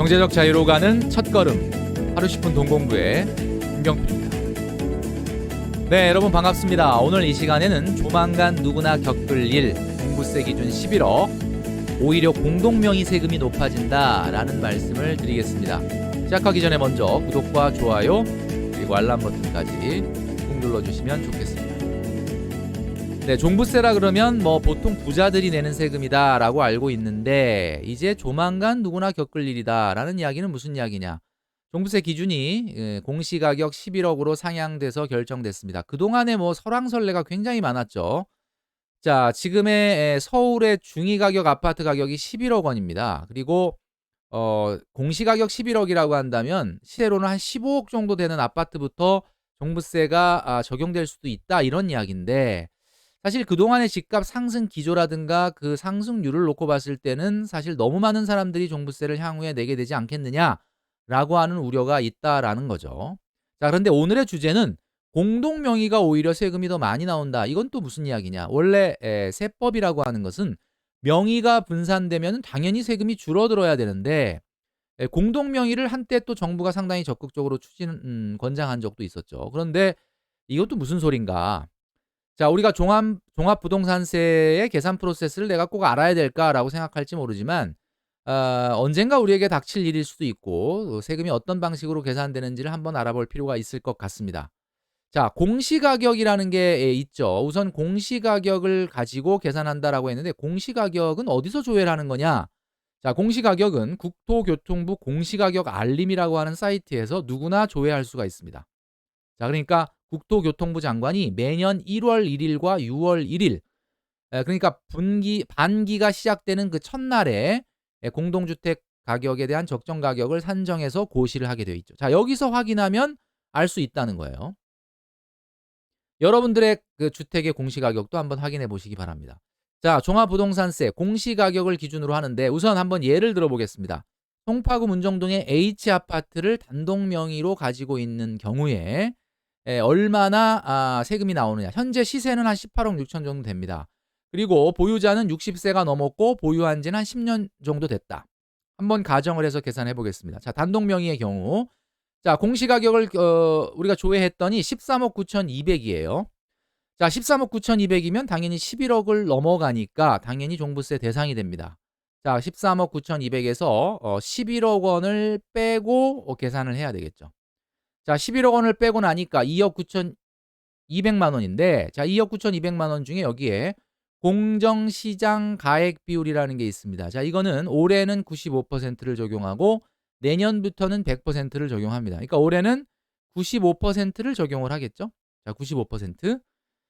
경제적 자유로 가는 첫걸음, 하루 10분 동공부의 김경필입니다. 네, 여러분 반갑습니다. 오늘 이 시간에는 조만간 누구나 겪을 일, 종부세 기준 11억, 오히려 공동명의 세금이 높아진다라는 말씀을 드리겠습니다. 시작하기 전에 먼저 구독과 좋아요 그리고 알람 버튼까지 꾹 눌러주시면 좋겠습니다. 네, 종부세라 그러면 보통 부자들이 내는 세금이다 라고 알고 있는데, 이제 조만간 누구나 겪을 일이다 라는 이야기는 무슨 이야기냐. 종부세 기준이 공시가격 11억으로 상향돼서 결정됐습니다. 그동안에 설왕설래가 굉장히 많았죠. 자, 지금의 서울의 중위가격 아파트 가격이 11억 원입니다. 그리고 공시가격 11억이라고 한다면 시세로는 한 15억 정도 되는 아파트부터 종부세가 적용될 수도 있다, 이런 이야기인데, 사실 그동안의 집값 상승 기조라든가 그 상승률을 놓고 봤을 때는 사실 너무 많은 사람들이 종부세를 향후에 내게 되지 않겠느냐라고 하는 우려가 있다라는 거죠. 자, 그런데 오늘의 주제는 공동명의가 오히려 세금이 더 많이 나온다. 이건 또 무슨 이야기냐. 원래 세법이라고 하는 것은 명의가 분산되면 당연히 세금이 줄어들어야 되는데, 공동명의를 한때 또 정부가 상당히 적극적으로 권장한 적도 있었죠. 그런데 이것도 무슨 소린가. 자, 우리가 종합부동산세의 계산 프로세스를 내가 꼭 알아야 될까라고 생각할지 모르지만, 언젠가 우리에게 닥칠 일일 수도 있고, 세금이 어떤 방식으로 계산되는지를 한번 알아볼 필요가 있을 것 같습니다. 자, 공시가격이라는 게 있죠. 우선 공시가격을 가지고 계산한다라고 했는데, 공시가격은 어디서 조회를 하는 거냐? 자, 공시가격은 국토교통부 공시가격 알림이라고 하는 사이트에서 누구나 조회할 수가 있습니다. 자, 그러니까 국토교통부 장관이 매년 1월 1일과 6월 1일, 그러니까 반기가 시작되는 그 첫날에 공동주택 가격에 대한 적정 가격을 산정해서 고시를 하게 되어 있죠. 자, 여기서 확인하면 알 수 있다는 거예요. 여러분들의 그 주택의 공시가격도 한번 확인해 보시기 바랍니다. 자, 종합부동산세 공시가격을 기준으로 하는데, 우선 한번 예를 들어 보겠습니다. 송파구 문정동의 H아파트를 단독 명의로 가지고 있는 경우에 얼마나 세금이 나오느냐. 현재 시세는 한 18억 6천 정도 됩니다. 그리고 보유자는 60세가 넘었고 보유한 지는 한 10년 정도 됐다. 한번 가정을 해서 계산해 보겠습니다. 자, 단독 명의의 경우, 자, 공시가격을 우리가 조회했더니 13억 9,200이에요. 자, 13억 9,200이면 당연히 11억을 넘어가니까 당연히 종부세 대상이 됩니다. 자, 13억 9,200에서 11억 원을 빼고 계산을 해야 되겠죠. 자, 11억 원을 빼고 나니까 2억 9,200만 원인데, 자, 2억 9,200만 원 중에 여기에 공정시장 가액 비율이라는 게 있습니다. 자, 이거는 올해는 95%를 적용하고 내년부터는 100%를 적용합니다. 그러니까 올해는 95%를 적용을 하겠죠. 자, 95%.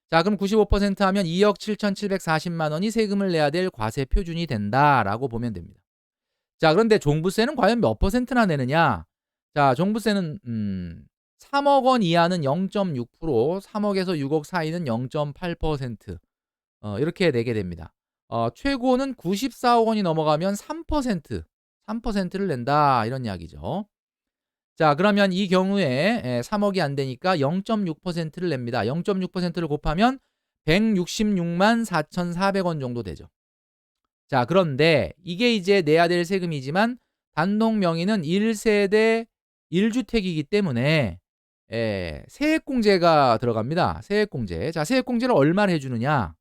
자, 그럼 95% 하면 2억 7,740만 원이 세금을 내야 될 과세 표준이 된다라고 보면 됩니다. 자, 그런데 종부세는 과연 몇 퍼센트나 내느냐? 자, 종부세는 3억 원 이하는 0.6%, 3억에서 6억 사이는 0.8%, 이렇게 내게 됩니다. 최고는 94억 원이 넘어가면 3%를 낸다, 이런 이야기죠. 자, 그러면 이 경우에 3억이 안 되니까 0.6%를 냅니다. 0.6%를 곱하면 166만 4,400원 정도 되죠. 자, 그런데 이게 이제 내야 될 세금이지만 단독 명의는 1세대 1주택이기 때문에 세액공제가 들어갑니다. 세액공제. 자, 세액공제를 얼마를 해주느냐?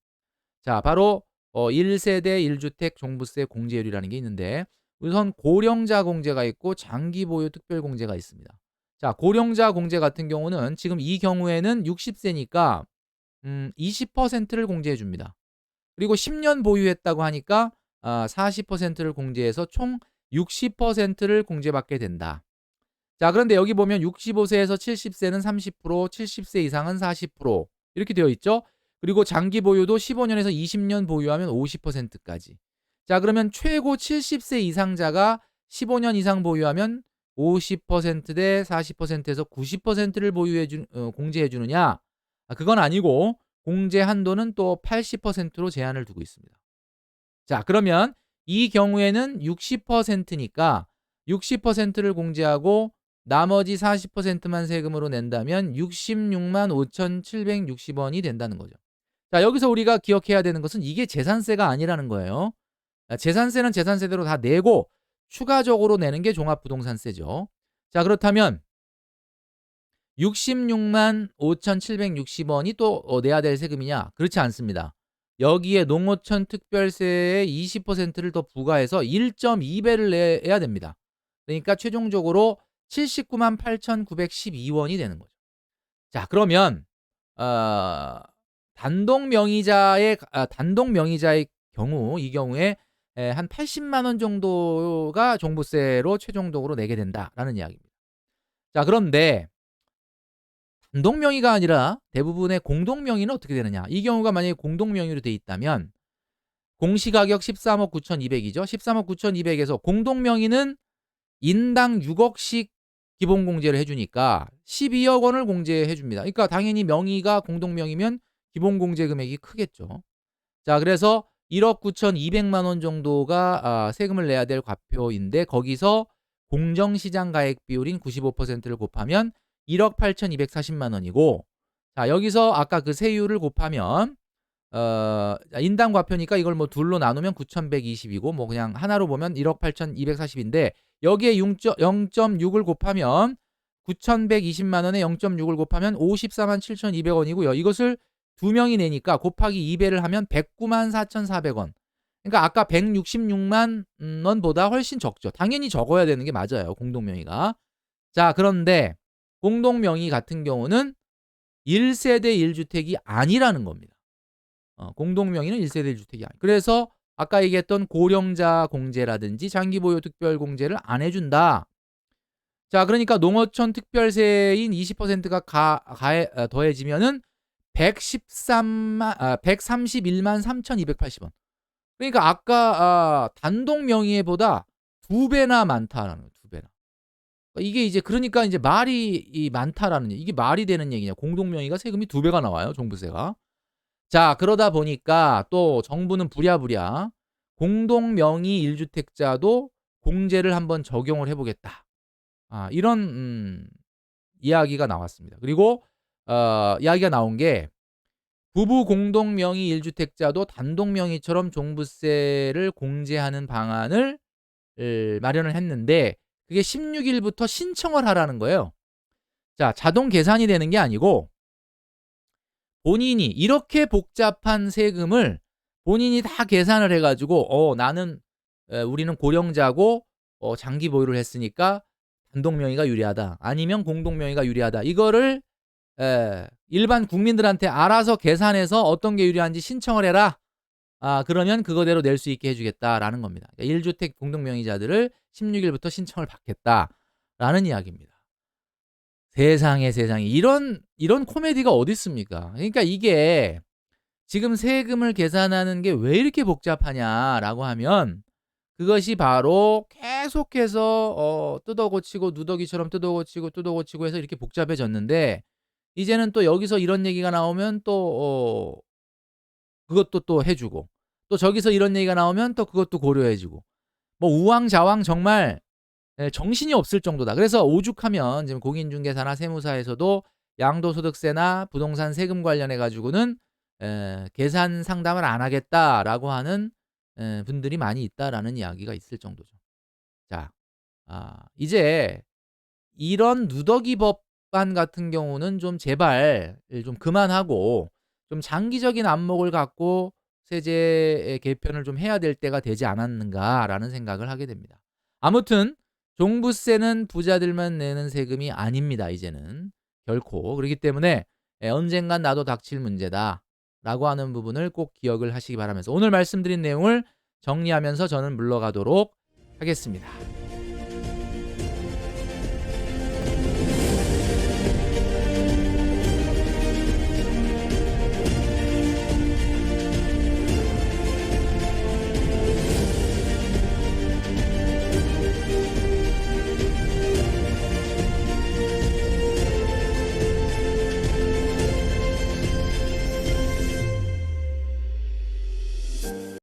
자, 바로 1세대 1주택 종부세 공제율이라는 게 있는데, 우선 고령자 공제가 있고 장기 보유 특별 공제가 있습니다. 자, 고령자 공제 같은 경우는 지금 이 경우에는 60세니까 20%를 공제해 줍니다. 그리고 10년 보유했다고 하니까 40%를 공제해서 총 60%를 공제받게 된다. 자, 그런데 여기 보면 65세에서 70세는 30%, 70세 이상은 40% 이렇게 되어 있죠. 그리고 장기 보유도 15년에서 20년 보유하면 50%까지. 자, 그러면 최고 70세 이상자가 15년 이상 보유하면 50% 대 40%에서 90%를 공제해 주느냐? 그건 아니고 공제 한도는 또 80%로 제한을 두고 있습니다. 자, 그러면 이 경우에는 60%니까 60%를 공제하고 나머지 40%만 세금으로 낸다면 66만 5,760원이 된다는 거죠. 자, 여기서 우리가 기억해야 되는 것은 이게 재산세가 아니라는 거예요. 재산세는 재산세대로 다 내고 추가적으로 내는 게 종합부동산세죠. 자, 그렇다면 66만 5,760원이 또 내야 될 세금이냐? 그렇지 않습니다. 여기에 농어촌 특별세의 20%를 더 부과해서 1.2배를 내야 됩니다. 그러니까 최종적으로 79만 8,912원이 되는 거죠. 자, 그러면 단독 명의자의 경우, 이 경우에 한 80만 원 정도가 종부세로 최종적으로 내게 된다라는 이야기입니다. 자, 그런데 단독 명의가 아니라 대부분의 공동 명의는 어떻게 되느냐? 이 경우가 만약에 공동 명의로 돼 있다면 공시가격 13억 9,200이죠. 13억 9,200에서 공동 명의는 인당 6억씩 기본 공제를 해주니까 12억 원을 공제해 줍니다. 그러니까 당연히 명의가 공동 명의면 기본 공제 금액이 크겠죠. 자, 그래서 1억 9,200만 원 정도가 세금을 내야 될 과표인데 거기서 공정시장 가액 비율인 95%를 곱하면 1억 8,240만 원이고, 자, 여기서 아까 그 세율을 곱하면 인당 과표니까 이걸 뭐 둘로 나누면 9,120이고 뭐 그냥 하나로 보면 1억 8,240인데 여기에 0.6을 곱하면 9,120만 원에 0.6을 곱하면 54만 7,200원이고요. 이것을 두 명이 내니까 곱하기 2배를 하면 109만 4,400원. 그러니까 아까 166만 원보다 훨씬 적죠. 당연히 적어야 되는 게 맞아요. 공동명의가. 자, 그런데 공동명의 같은 경우는 1세대 1주택이 아니라는 겁니다. 공동명의는 1세대 1주택이 아니. 그래서 아까 얘기했던 고령자 공제라든지 장기보유 특별공제를 안 해준다. 자, 그러니까 농어촌 특별세인 20%가 더해지면은 131만 3,280원. 그러니까 아까 단독 명의보다 2배나 많다라는 거예요. 2배나. 이게 이제 그러니까 이제 말이 많다라는 얘기. 이게 말이 되는 얘기냐? 공동 명의가 세금이 2배가 나와요. 종부세가. 자, 그러다 보니까 또 정부는 부랴부랴 공동 명의 1주택자도 공제를 한번 적용을 해보겠다. 이런 이야기가 나왔습니다. 그리고 이야기가 나온 게 부부 공동 명의 1주택자도 단독 명의처럼 종부세를 공제하는 방안을 마련을 했는데 그게 16일부터 신청을 하라는 거예요. 자, 자동 계산이 되는 게 아니고 본인이 이렇게 복잡한 세금을 본인이 다 계산을 해가지고 우리는 고령자고 장기 보유를 했으니까 단독 명의가 유리하다. 아니면 공동 명의가 유리하다. 이거를 일반 국민들한테 알아서 계산해서 어떤 게 유리한지 신청을 해라. 그러면 그거대로 낼 수 있게 해주겠다라는 겁니다. 그러니까 1주택 공동 명의자들을 16일부터 신청을 받겠다라는 이야기입니다. 세상에 이런 코미디가 어디 있습니까? 그러니까 이게 지금 세금을 계산하는 게 왜 이렇게 복잡하냐라고 하면 그것이 바로 계속해서 뜯어고치고 누더기처럼 뜯어고치고 해서 이렇게 복잡해졌는데 이제는 또 여기서 이런 얘기가 나오면 또 그것도 또 해주고 또 저기서 이런 얘기가 나오면 또 그것도 고려해주고 뭐 우왕좌왕 정말 정신이 없을 정도다. 그래서 오죽하면 지금 공인중개사나 세무사에서도 양도소득세나 부동산 세금 관련해 가지고는 계산 상담을 안 하겠다라고 하는 분들이 많이 있다라는 이야기가 있을 정도죠. 자, 이제 이런 누더기 법안 같은 경우는 좀 제발 좀 그만하고 좀 장기적인 안목을 갖고 세제 개편을 좀 해야 될 때가 되지 않았는가라는 생각을 하게 됩니다. 아무튼 종부세는 부자들만 내는 세금이 아닙니다. 이제는 결코. 그렇기 때문에 언젠간 나도 닥칠 문제다라고 하는 부분을 꼭 기억을 하시기 바라면서 오늘 말씀드린 내용을 정리하면서 저는 물러가도록 하겠습니다.